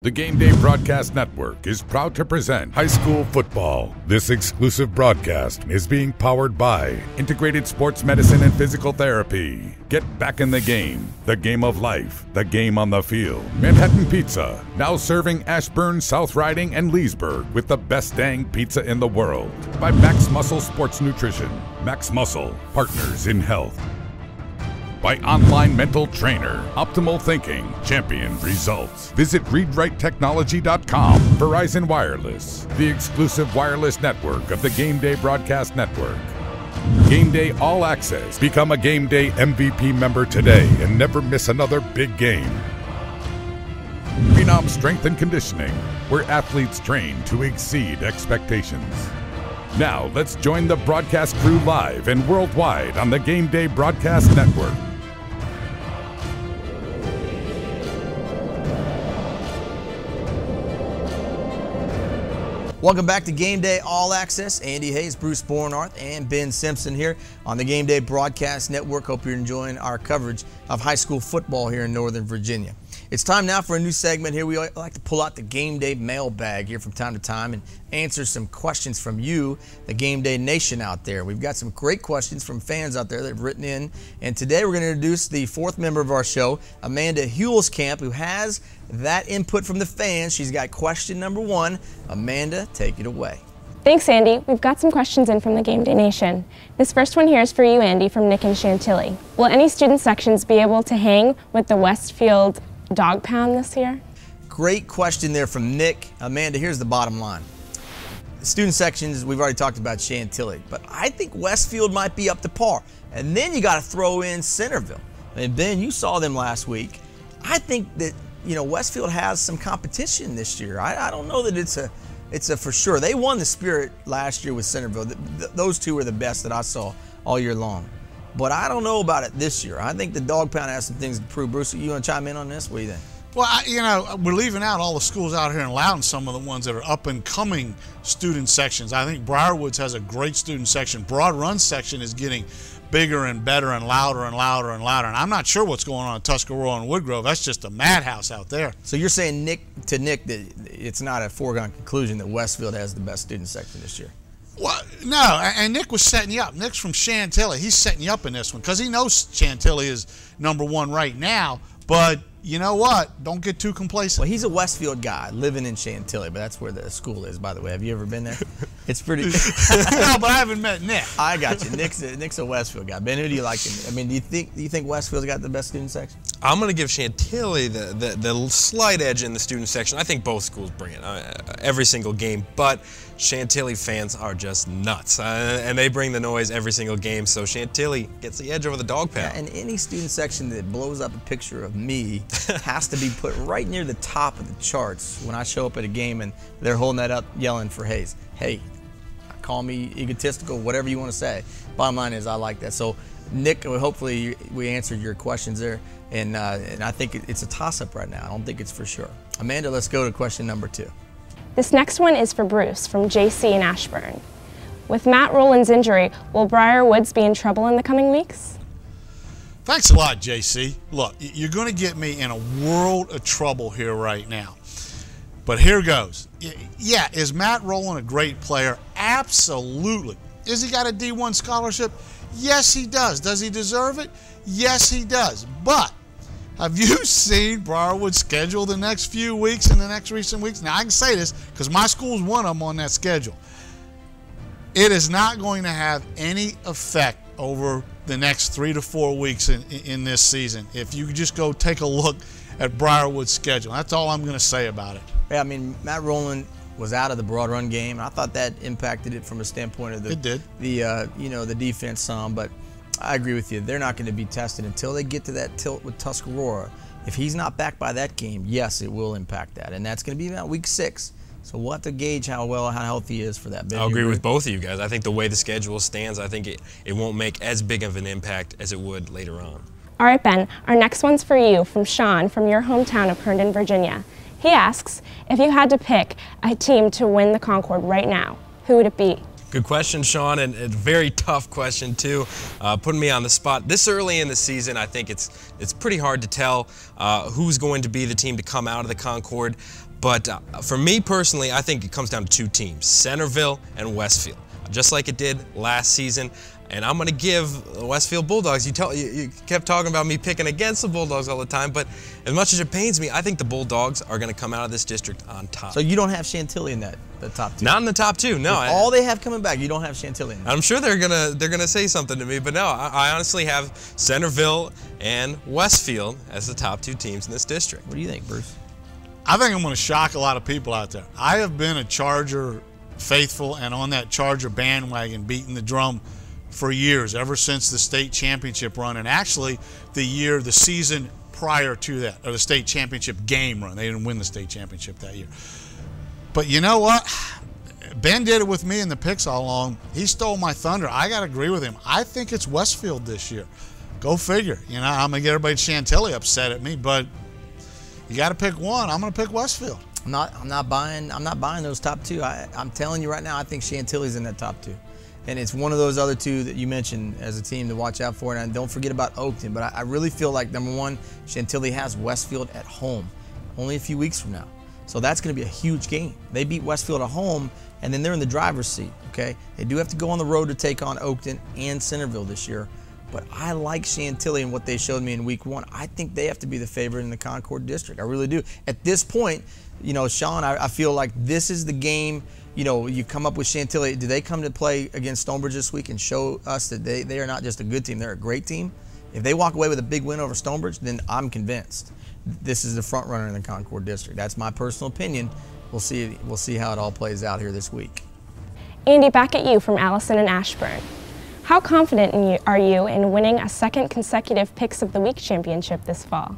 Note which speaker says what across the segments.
Speaker 1: The Gameday Broadcast Network is proud to present high school football. This exclusive broadcast is being powered by Integrated Sports Medicine and Physical Therapy. Get back in the game of life, the game on the field. Manhattan Pizza, now serving Ashburn, South Riding, and Leesburg with the best dang pizza in the world. By Max Muscle Sports Nutrition. Max Muscle, partners in health. By Online Mental Trainer, Optimal Thinking, Champion Results. Visit ReadWriteTechnology.com. Verizon Wireless, the exclusive wireless network of the Gameday Broadcast Network. Gameday All Access. Become a Gameday MVP member today and never miss another big game. Phenom Strength and Conditioning, where athletes train to exceed expectations. Now, let's join the broadcast crew live and worldwide on the Gameday Broadcast Network.
Speaker 2: Welcome back to Gameday All Access. Andy Hayes, Bruce Bornarth, and Ben Simpson here on the Gameday Broadcast Network. Hope you're enjoying our coverage of high school football here in Northern Virginia. It's time now for a new segment here. We like to pull out the Gameday Mailbag here from time to time and answer some questions from you, the Gameday Nation out there. We've got some great questions from fans out there that have written in. And today we're going to introduce the fourth member of our show, Amanda Hulskamp, who has that input from the fans. She's got question number one. Amanda, take it away.
Speaker 3: Thanks, Andy. We've got some questions in from the Gameday Nation. This first one here is for you, Andy, from Nick and Chantilly. Will any student sections be able to hang with the Westfield Dog Pound this year?
Speaker 2: Great question there from Nick. Amanda, here's the bottom line. The student sections, we've already talked about Chantilly, but I think Westfield might be up to par. And then you got to throw in Centerville. And Ben, you saw them last week. I think that, you know, Westfield has some competition this year. I don't know that it's a for sure. They won the Spirit last year with Centerville. Those two were the best that I saw all year long. But I don't know about it this year. I think the Dog Pound has some things to prove. Bruce, you want to chime in on this? What do you think?
Speaker 4: Well, you know, we're leaving out all the schools out here in Loudon, some of the ones that are up-and-coming student sections. I think Briarwoods has a great student section. Broad Run section is getting bigger and better and louder and louder and louder. And I'm not sure what's going on in Tuscarora and Woodgrove. That's just a madhouse out there.
Speaker 2: So you're saying, Nick, that it's not a foregone conclusion that Westfield has the best student section this year?
Speaker 4: Well, no, and Nick was setting you up. Nick's from Chantilly. He's setting you up in this one because he knows Chantilly is #1 right now. But you know what? Don't get too complacent.
Speaker 2: Well, he's a Westfield guy living in Chantilly, but that's where the school is, by the way. Have you ever been there? It's pretty.
Speaker 4: No, but I haven't met Nick.
Speaker 2: I got you. Nick's a Westfield guy. Ben, who do you like? I mean, do you think Westfield's got the best student section?
Speaker 5: I'm going to give Chantilly the slight edge in the student section. I think both schools bring it every single game, but Chantilly fans are just nuts, and they bring the noise every single game, so Chantilly gets the edge over the Dog Pound.
Speaker 2: Yeah, and any student section that blows up a picture of me has to be put right near the top of the charts when I show up at a game and they're holding that up yelling for Hayes. Hey, call me egotistical, whatever you want to say. Bottom line is I like that. So Nick, hopefully we answered your questions there, and I think it's a toss-up right now. I don't think it's for sure. Amanda, let's go to question number 2.
Speaker 3: This next one is for Bruce from JC in Ashburn. With Matt Rowland's injury, will Briarwoods be in trouble in the coming weeks?
Speaker 4: Thanks a lot, JC. Look, you're going to get me in a world of trouble here right now. But here goes. Yeah, is Matt Rowland a great player? Absolutely. Has he got a D1 scholarship? Yes, he does. Does he deserve it? Yes, he does. But have you seen Briarwood's schedule the next few weeks and the next recent weeks? Now, I can say this because my school's one of them on that schedule. It is not going to have any effect over the next 3 to 4 weeks in this season. If you just go take a look at Briarwood's schedule. That's all I'm going to say about it.
Speaker 2: Yeah, I mean, Matt Rowland was out of the Broad Run game. I thought that impacted it from a standpoint of the defense some, but I agree with you. They're not going to be tested until they get to that tilt with Tuscarora. If he's not back by that game, yes, it will impact that, and that's going to be about week 6. So we'll have to gauge how healthy he is for that.
Speaker 5: I'll agree with both of you guys. I think the way the schedule stands, I think it won't make as big of an impact as it would later on.
Speaker 3: All right, Ben, our next one's for you from Sean from your hometown of Herndon, Virginia. He asks, if you had to pick a team to win the Concord right now, who would it be?
Speaker 5: Good question, Sean, and a very tough question, too. Putting me on the spot. This early in the season, I think it's pretty hard to tell who's going to be the team to come out of the Concord. But for me personally, I think it comes down to two teams, Centerville and Westfield, just like it did last season. And I'm going to give the Westfield Bulldogs, you kept talking about me picking against the Bulldogs all the time, but as much as it pains me, I think the Bulldogs are going to come out of this district on top.
Speaker 2: So you don't have Chantilly in the top two?
Speaker 5: Not in the top two, no.
Speaker 2: With all they have coming back, you don't have Chantilly in there.
Speaker 5: I'm sure they're gonna say something to me, but no, I honestly have Centerville and Westfield as the top two teams in this district.
Speaker 2: What do you think, Bruce?
Speaker 4: I think I'm going to shock a lot of people out there. I have been a Charger faithful and on that Charger bandwagon, beating the drum for years, ever since the state championship run, and actually the season prior to that, or the state championship game run. They didn't win the state championship that year. But you know what? Ben did it with me in the picks all along. He stole my thunder. I got to agree with him. I think it's Westfield this year. Go figure. You know, I'm going to get everybody at Chantilly upset at me, but you got to pick one. I'm going to pick Westfield.
Speaker 2: I'm not buying those top two. I'm telling you right now, I think Chantilly's in that top two. And it's one of those other two that you mentioned as a team to watch out for. And don't forget about Oakton. But I really feel like, number one, Chantilly has Westfield at home only a few weeks from now. So that's going to be a huge game. They beat Westfield at home, and then they're in the driver's seat, okay? They do have to go on the road to take on Oakton and Centerville this year. But I like Chantilly and what they showed me in week one. I think they have to be the favorite in the Concord district. I really do. At this point, you know, Sean, I feel like this is the game. You know, you come up with Chantilly. Do they come to play against Stonebridge this week and show us that they are not just a good team, they're a great team? If they walk away with a big win over Stonebridge, then I'm convinced this is the front runner in the Concord district. That's my personal opinion. We'll see how it all plays out here this week.
Speaker 3: Andy, back at you from Allison and Ashburn. How confident are you in winning a second consecutive Picks of the Week championship this fall?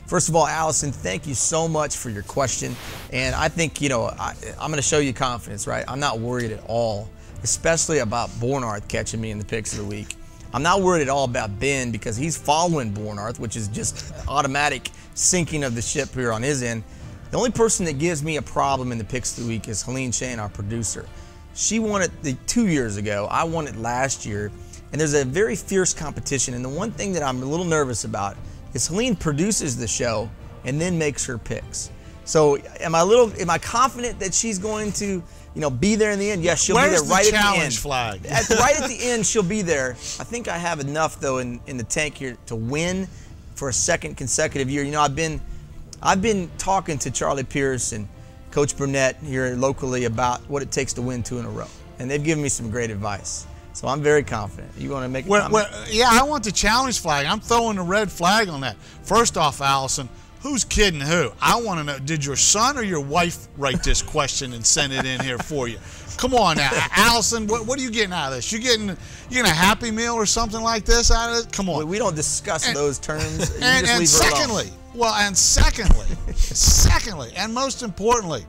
Speaker 2: First of all, Allison, thank you so much for your question. And I think, you know, I'm going to show you confidence, right? I'm not worried at all, especially about Bornarth catching me in the Picks of the Week. I'm not worried at all about Ben because he's following Bornarth, which is just automatic sinking of the ship here on his end. The only person that gives me a problem in the Picks of the Week is Helene Shane, our producer. She won it 2 years ago. I won it last year. And there's a very fierce competition. And the one thing that I'm a little nervous about is Helene produces the show and then makes her picks. So am I confident that she's going to, you know, be there in the end? Yes, she'll be there right at the end.
Speaker 4: Where's the challenge flag?
Speaker 2: Right at the end, she'll be there. I think I have enough though in the tank here to win for a second consecutive year. You know, I've been talking to Charlie Pierce and Coach Burnett here locally about what it takes to win 2 in a row, and they've given me some great advice. So I'm very confident. You want to make a comment?
Speaker 4: Yeah, I want the challenge flag. I'm throwing the red flag on that. First off, Allison, who's kidding who? I want to know, did your son or your wife write this question and send it in here for you? Come on now, Allison, what are you getting out of this? You getting a Happy Meal or something like this out of it? Come on.
Speaker 2: We don't discuss those terms.
Speaker 4: And secondly, and most importantly,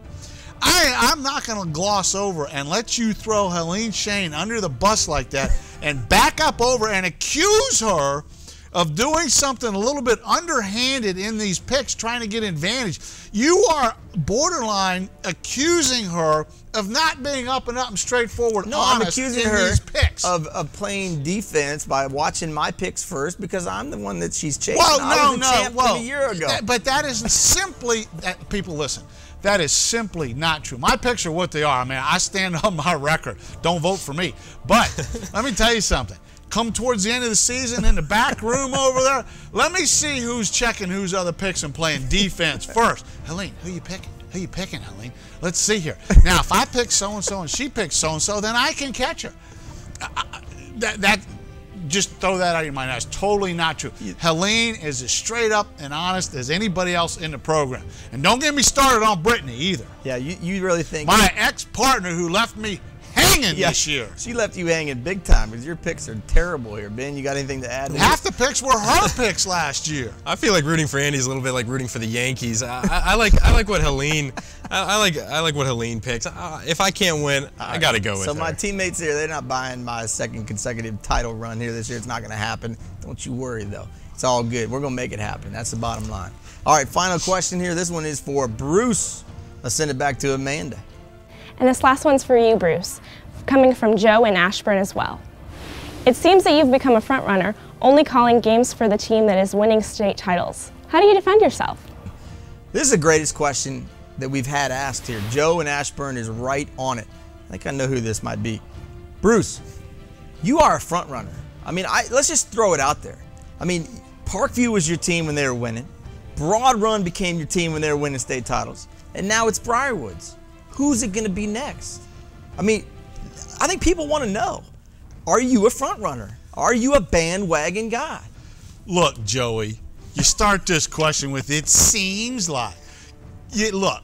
Speaker 4: I'm not going to gloss over and let you throw Helene Shane under the bus like that and back up over and accuse her of doing something a little bit underhanded in these picks, trying to get advantage. You are borderline accusing her of not being up and straightforward.
Speaker 2: No, I'm accusing her
Speaker 4: these picks.
Speaker 2: of playing defense by watching my picks first because I'm the one that she's chasing.
Speaker 4: Well,
Speaker 2: I was the champ from a year ago.
Speaker 4: But that isn't simply, people listen, that is simply not true. My picks are what they are. I mean, I stand on my record. Don't vote for me. But let me tell you something. Come towards the end of the season in the back room over there, let me see who's checking whose other picks and playing defense first. Helene, who you picking? Who you picking, Helene? Let's see here. Now, if I pick so-and-so and she picks so-and-so, then I can catch her. Just throw that out of your mind. That's totally not true. Helene is as straight up and honest as anybody else in the program. And don't get me started on Brittany either.
Speaker 2: Yeah, you really think.
Speaker 4: My ex-partner who left me hanging this year.
Speaker 2: She left you hanging big time because your picks are terrible here. Ben, you got anything to add?
Speaker 4: Half the picks were her picks last year.
Speaker 5: I feel like rooting for Andy is a little bit like rooting for the Yankees. I like what Helene. I like what Helene picks. If I can't win, I got to go with her.
Speaker 2: So my teammates here, they're not buying my second consecutive title run here this year. It's not going to happen. Don't you worry though. It's all good. We're going to make it happen. That's the bottom line. All right, final question here. This one is for Bruce. Let's send it back to Amanda.
Speaker 3: And this last one's for you, Bruce, coming from Joe in Ashburn as well. It seems that you've become a front runner, only calling games for the team that is winning state titles. How do you defend yourself?
Speaker 2: This is the greatest question that we've had asked here. Joe in Ashburn is right on it. I think I know who this might be. Bruce, you are a front runner. I mean, let's just throw it out there. I mean, Parkview was your team when they were winning. Broad Run became your team when they were winning state titles. And now it's Briarwoods. Who's it going to be next? I mean, I think people want to know. Are you a front runner? Are you a bandwagon guy?
Speaker 4: Look, Joey, you start this question with "it seems like." Look,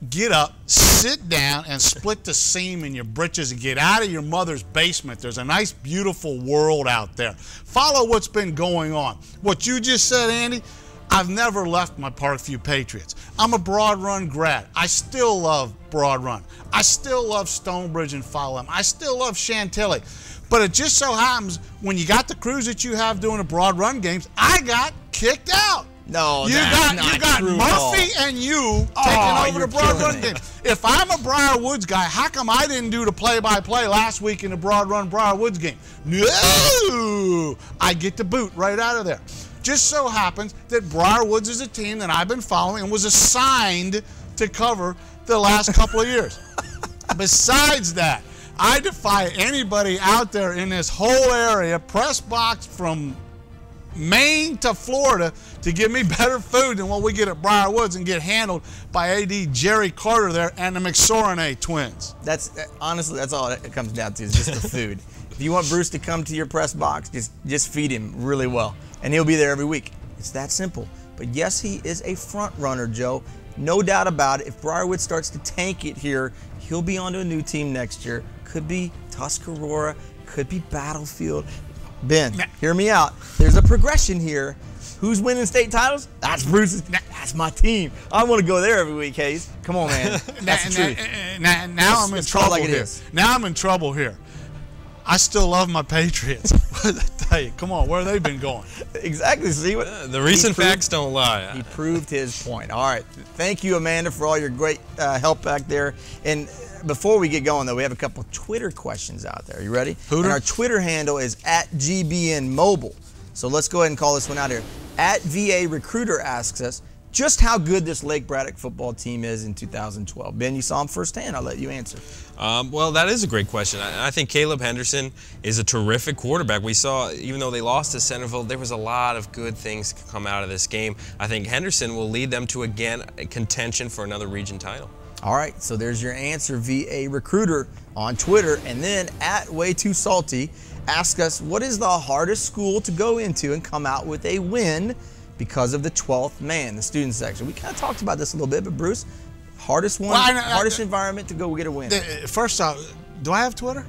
Speaker 4: get up, sit down, and split the seam in your britches and get out of your mother's basement. There's a nice, beautiful world out there. Follow what's been going on. What you just said, Andy, I've never left my Parkview Patriots. I'm a Broad Run grad. I still love Broad Run. I still love Stonebridge and Fowlham. I still love Chantilly. But it just so happens when you got the crews that you have doing the Broad Run games, I got kicked out.
Speaker 2: No,
Speaker 4: you got Murphy and you taking over the Broad Run game. If I'm a Briarwoods guy, how come I didn't do the play-by-play last week in the Broad Run Briarwoods game? No, I get the boot right out of there. Just so happens that Briarwoods is a team that I've been following and was assigned to cover the last couple of years. Besides that, I defy anybody out there in this whole area, press box from Maine to Florida, to give me better food than what we get at Briarwoods and get handled by AD Jerry Carter there and the McSorene twins.
Speaker 2: Honestly, that's all it comes down to, is just the food. If you want Bruce to come to your press box, just feed him really well, and he'll be there every week. It's that simple. But yes, he is a front runner, Joe. No doubt about it. If Briarwood starts to tank it here, he'll be on to a new team next year. Could be Tuscarora, could be Battlefield. Ben, hear me out. There's a progression here. Who's winning state titles? That's Bruce's. That's my team. I want to go there every week, Hayes. Come on, man. That's the truth.
Speaker 4: Now I'm in trouble here. Now I'm in trouble here. I still love my Patriots. I tell you, come on, where have they been going?
Speaker 2: Exactly. See what
Speaker 5: the recent facts don't lie.
Speaker 2: He proved his point. All right. Thank you, Amanda, for all your great help back there. And before we get going, though, we have a couple Twitter questions out there. You ready? And our Twitter handle is @GBNMobile. So let's go ahead and call this one out here. @VA Recruiter asks us just how good this Lake Braddock football team is in 2012. Ben, you saw him firsthand. I'll let you answer.
Speaker 5: Well, that is a great question. I think Caleb Henderson is a terrific quarterback. We saw, even though they lost to Centerville, there was a lot of good things to come out of this game. I think Henderson will lead them to, again, a contention for another region title.
Speaker 2: All right, so there's your answer, VA Recruiter on Twitter. And then @WayTooSalty ask us, what is the hardest school to go into and come out with a win because of the 12th man, the student section? We kind of talked about this a little bit, but Bruce, hardest one, hardest environment to go get a win.
Speaker 4: First off, do I have Twitter?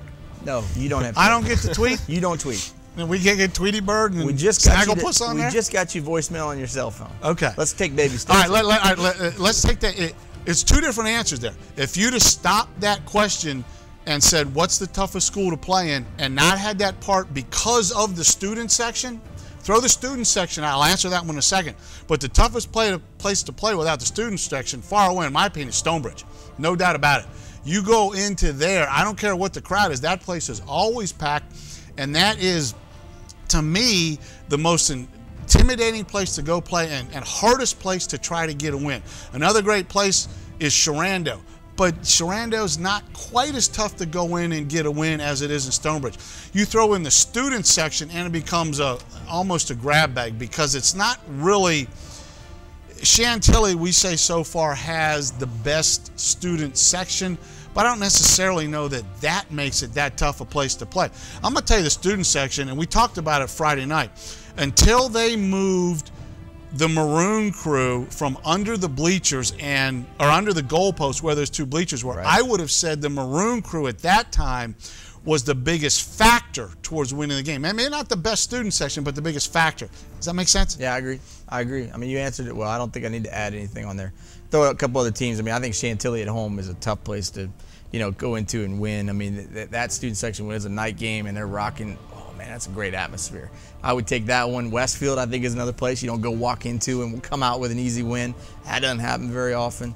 Speaker 2: No, you don't have Twitter.
Speaker 4: I don't get to tweet?
Speaker 2: You don't tweet.
Speaker 4: And we can't get Tweety Bird and
Speaker 2: we just got
Speaker 4: there?
Speaker 2: We just got you voicemail on your cell phone.
Speaker 4: Okay.
Speaker 2: Let's take baby steps.
Speaker 4: All right, let's take that. It's two different answers there. If you'd have stopped that question and said, what's the toughest school to play in, and not had that part because of the student section, throw the student section out. I'll answer that one in a second. But the toughest place to play without the student section, far away in my opinion, is Stonebridge. No doubt about it. You go into there, I don't care what the crowd is, that place is always packed, and that is, to me, the most intimidating place to go play and hardest place to try to get a win. Another great place is Sharando, but Sharando's not quite as tough to go in and get a win as it is in Stonebridge. You throw in the student section and it becomes almost a grab bag, because it's not really. Chantilly, we say so far, has the best student section, but I don't necessarily know that makes it that tough a place to play. I'm going to tell you the student section, and we talked about it Friday night. Until they moved the Maroon crew from under the bleachers or under the goalpost where those two bleachers were, right, I would have said the Maroon crew at that time was the biggest factor towards winning the game. I mean, not the best student section, but the biggest factor. Does that make sense?
Speaker 2: Yeah, I agree. I mean, you answered it well. I don't think I need to add anything on there. Throw out a couple other teams. I mean, I think Chantilly at home is a tough place to, go into and win. I mean, that student section when it's a night game and they're rocking, oh man, that's a great atmosphere. I would take that one. Westfield, I think, is another place you don't go walk into and will come out with an easy win. That doesn't happen very often.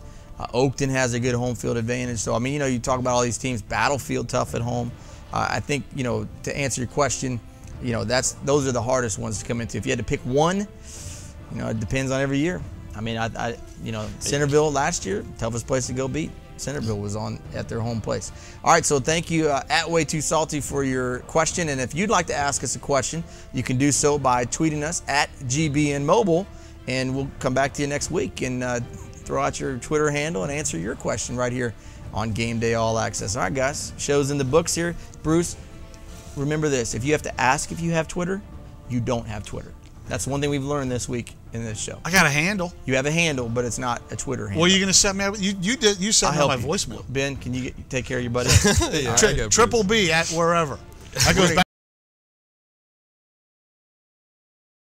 Speaker 2: Oakton has a good home field advantage. So, I mean, you talk about all these teams. Battlefield tough at home. I think, to answer your question, those are the hardest ones to come into. If you had to pick one, it depends on every year. I mean, Centerville last year, toughest place to go beat. Centerville was on at their home place. All right, so thank you, at Way Too Salty, for your question. And if you'd like to ask us a question, you can do so by tweeting us at GBNMobile, and we'll come back to you next week and throw out your Twitter handle and answer your question right here on Game Day All Access. All right, guys, show's in the books here. Bruce, remember this: if you have to ask if you have Twitter, you don't have Twitter. That's one thing we've learned this week in this show.
Speaker 4: I got a handle.
Speaker 2: You have a handle, but it's not a Twitter handle.
Speaker 4: Well, you're going to set me up. You set me up my voicemail.
Speaker 2: Ben, can you take care of your buddy?
Speaker 4: Triple B at wherever. That goes back.